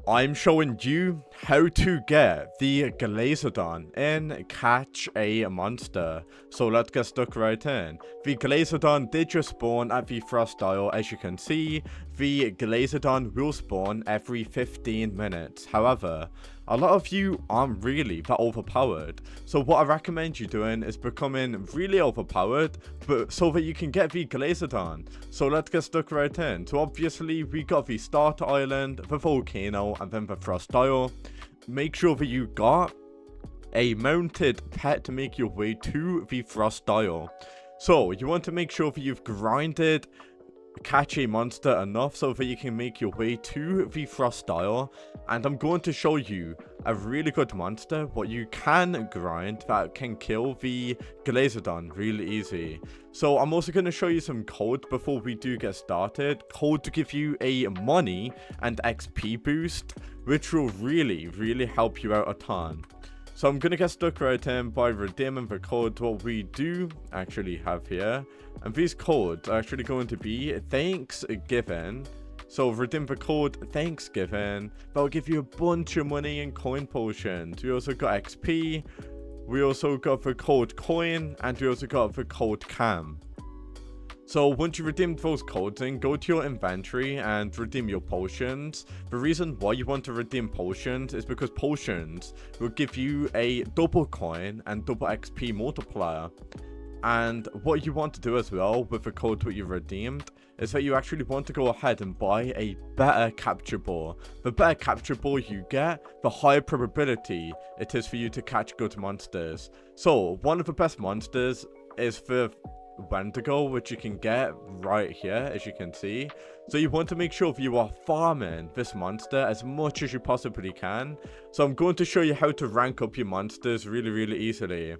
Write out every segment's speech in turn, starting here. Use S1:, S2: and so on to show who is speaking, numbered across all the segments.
S1: I'm showing you how to get the Glazedon and catch a monster. So let's get stuck right in. The Glazedon did just spawn at the frost dial. As you can see, the Glazedon will spawn every 15 minutes. However, a lot of you aren't really that overpowered. So what I recommend you doing is becoming really overpowered, but so that you can get the Glazedon. So let's get stuck right in. So obviously we got the starter island, the volcano, and then the frost dial. Make sure that you got a mounted pet to make your way to the frost dial. So you want to make sure that you've grinded catch a monster enough so that you can make your way to the frost dial, and I'm going to show you a really good monster what you can grind that can kill the Glazedon really easy. So I'm also going to show you some code before we do get started. Code to give you a money and XP boost, which will really help you out a ton. So I'm going to get stuck right in by redeeming the code. What we do actually have here, and these codes are actually going to be Thanksgiving. So redeem the code Thanksgiving. That'll give you a bunch of money and coin potions. We also got XP. We also got the code coin, and we also got the code cam. So once you redeem those codes, then go to your inventory and redeem your potions. The reason why you want to redeem potions is because potions will give you a double coin and double XP multiplier. And what you want to do as well with the code that you redeemed is that you actually want to go ahead and buy a better capture ball. The better capture ball you get, the higher probability it is for you to catch good monsters. So one of the best monsters is the Wendigo, which you can get right here, as you can see. So you want to make sure that you are farming this monster as much as you possibly can. So I'm going to show you how to rank up your monsters really easily.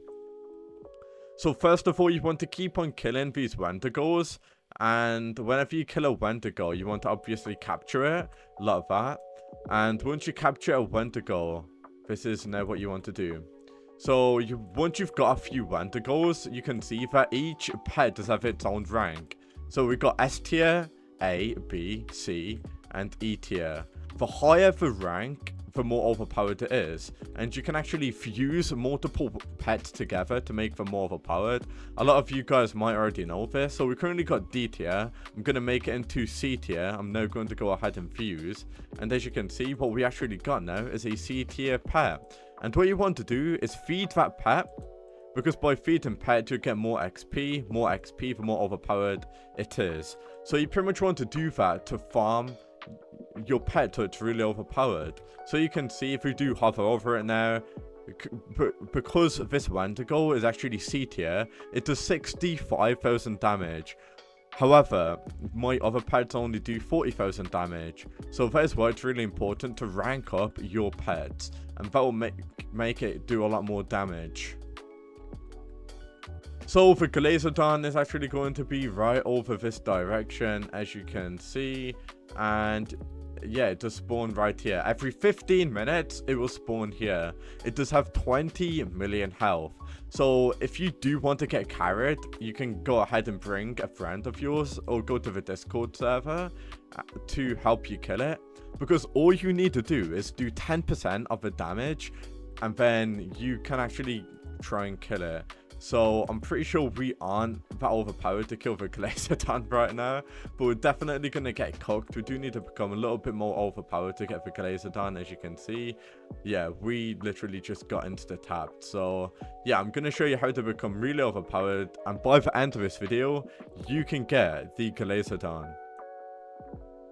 S1: So first of all, you want to keep on killing these Wendigos, and whenever you kill a Wendigo, you want to obviously capture it like that. And once you capture a Wendigo, this is now what you want to do. So once you've got a few Wendigos, you can see that each pet does have its own rank. So we've got S tier, A, B, C, and E tier. The higher the rank, the more overpowered it is. And you can actually fuse multiple pets together to make them more overpowered. A lot of you guys might already know this. So we currently got D tier. I'm going to make it into C tier. I'm now going to go ahead and fuse. And as you can see, what we actually got now is a C tier pet. And what you want to do is feed that pet, because by feeding pet you get more XP the more overpowered it is. So you pretty much want to do that to farm your pet till it's really overpowered. So you can see if we do hover over it now, because this Wendigo is actually C tier, it does 65,000 damage. However, my other pets only do 40,000 damage. So that is why it's really important to rank up your pets, and that will make it do a lot more damage. So the Glazedon is actually going to be right over this direction, as you can see. And yeah, it does spawn right here. Every 15 minutes, it will spawn here. It does have 20 million health. So if you do want to get carried, you can go ahead and bring a friend of yours or go to the Discord server to help you kill it. Because all you need to do is do 10% of the damage, and then you can actually try and kill it. So I'm pretty sure we aren't that overpowered to kill the Glazedon right now, but we're definitely going to get cooked. We do need to become a little bit more overpowered to get the Glazedon, as you can see. Yeah, we literally just got insta-tapped. So yeah, I'm going to show you how to become really overpowered, and by the end of this video, you can get the Glazedon.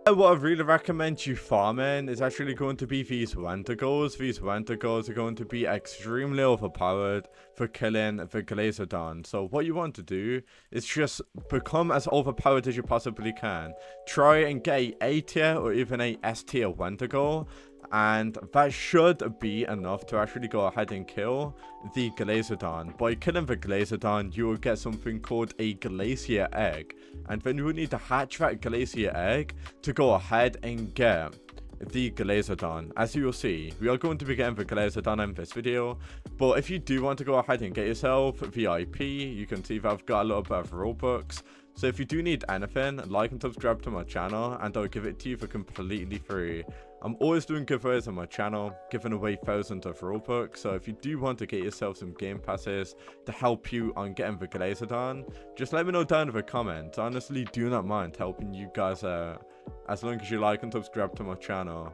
S1: What I really recommend you farming is actually going to be these Wendigos. These Wendigos are going to be extremely overpowered for killing the Glazedon. So what you want to do is just become as overpowered as you possibly can. Try and get a A tier or even a S tier Wendigo, and that should be enough to actually go ahead and kill the Glazedon. By killing the Glazedon, you will get something called a glacier egg, and then you will need to hatch that glacier egg to go ahead and get the Glazedon. As you will see, we are going to be getting the Glazedon in this video, but if you do want to go ahead and get yourself VIP, you can see that I've got a little bit of ROBUX. So if you do need anything, like and subscribe to my channel, and I'll give it to you for completely free. I'm always doing giveaways on my channel, giving away thousands of Robux. So if you do want to get yourself some game passes to help you on getting the Glazedon, just let me know down in the comments. I honestly do not mind helping you guys out, as long as you like and subscribe to my channel.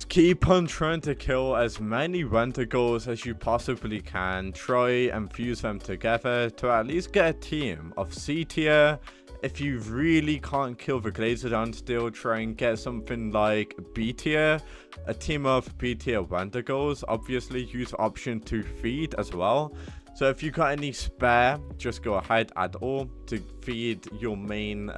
S1: Keep on trying to kill as many Wendigos as you possibly can. Try and fuse them together to at least get a team of C tier. If you really can't kill the Glazedon still, try and get something like B tier. A team of B tier Wendigos. Obviously use option to feed as well. So if you got any spare, just go ahead, add all to feed your main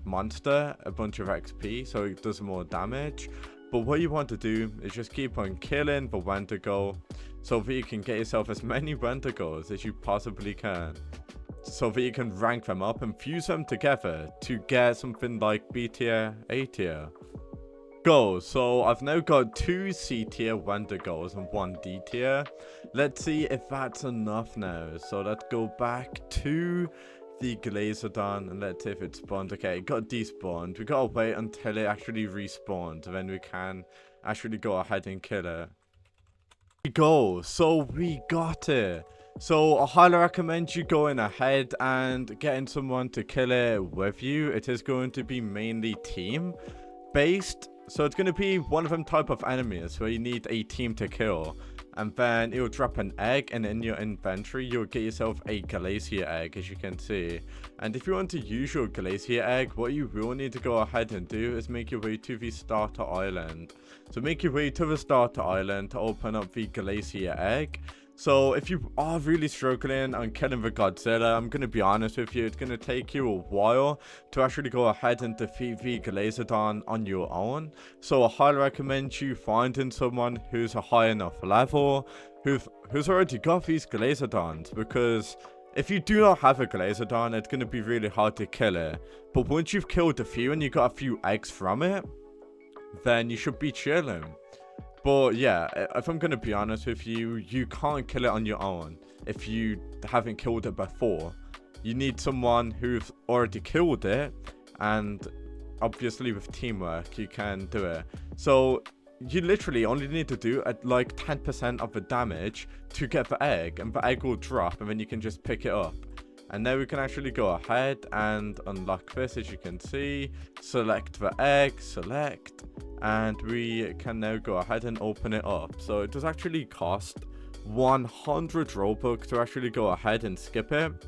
S1: monster a bunch of XP so it does more damage. But what you want to do is just keep on killing the Wendigo so that you can get yourself as many Wendigos as you possibly can, so that you can rank them up and fuse them together to get something like B tier, A tier. Go. So I've now got 2 C tier Wendigos and 1 D tier. Let's see if that's enough now. So let's go back to the Glazedon and let's see if it spawned. Okay, it got despawned. We gotta wait until it actually respawned, and then we can actually go ahead and kill it. Here we go. So we got it. So I highly recommend you going ahead and getting someone to kill it with you. It is going to be mainly team based, so it's going to be one of them type of enemies where you need a team to kill. And then it will drop an egg, and in your inventory you'll get yourself a glacier egg, as you can see. And if you want to use your glacier egg, what you will need to go ahead and do is make your way to the starter island. So make your way to the starter island to open up the glacier egg. So if you are really struggling on killing the Godzilla, I'm going to be honest with you, it's going to take you a while to actually go ahead and defeat the Glazedon on your own. So I highly recommend you finding someone who's a high enough level, who's already got these Glazedons, because if you do not have a Glazedon, it's going to be really hard to kill it. But once you've killed a few and you got a few eggs from it, then you should be chilling. But yeah, if I'm going to be honest with you, you can't kill it on your own if you haven't killed it before. You need someone who's already killed it, and obviously with teamwork you can do it. So you literally only need to do like 10% of the damage to get the egg, and the egg will drop, and then you can just pick it up. And now we can actually go ahead and unlock this, as you can see. Select the egg, select, and we can now go ahead and open it up. So it does actually cost 100 Robux to actually go ahead and skip it.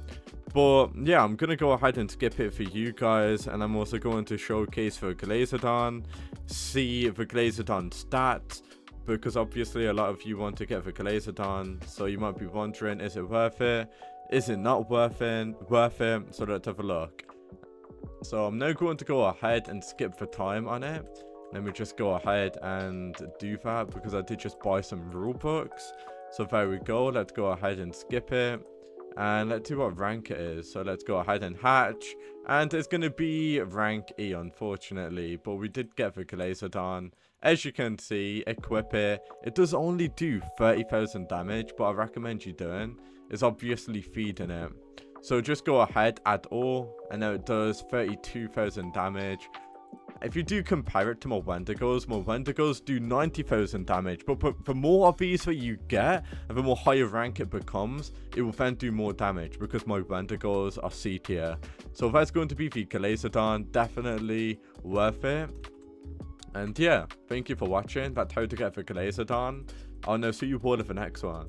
S1: But yeah, I'm going to go ahead and skip it for you guys. And I'm also going to showcase the Glazedon, see the Glazedon stats, because obviously a lot of you want to get the Glazedon. So you might be wondering, is it worth it? Is it not worth it? So let's have a look. So I'm now going to go ahead and skip the time on it. Let me just go ahead and do that, because I did just buy some Robux. So there we go. Let's go ahead and skip it. And let's see what rank it is. So let's go ahead and hatch. And it's going to be rank E, unfortunately. But we did get the Glazedon. As you can see, equip it. It does only do 30,000 damage. But I recommend you doing is obviously feeding it. So just go ahead, add all. And now it does 32,000 damage. If you do compare it to my Wendigos do 90,000 damage. But the more of these that you get, and the more higher rank it becomes, it will then do more damage, because my Wendigos are C tier. So that's going to be the Glazedon. Definitely worth it. And yeah, thank you for watching. That's how to get the Glazedon. I'll now see you all in the next one.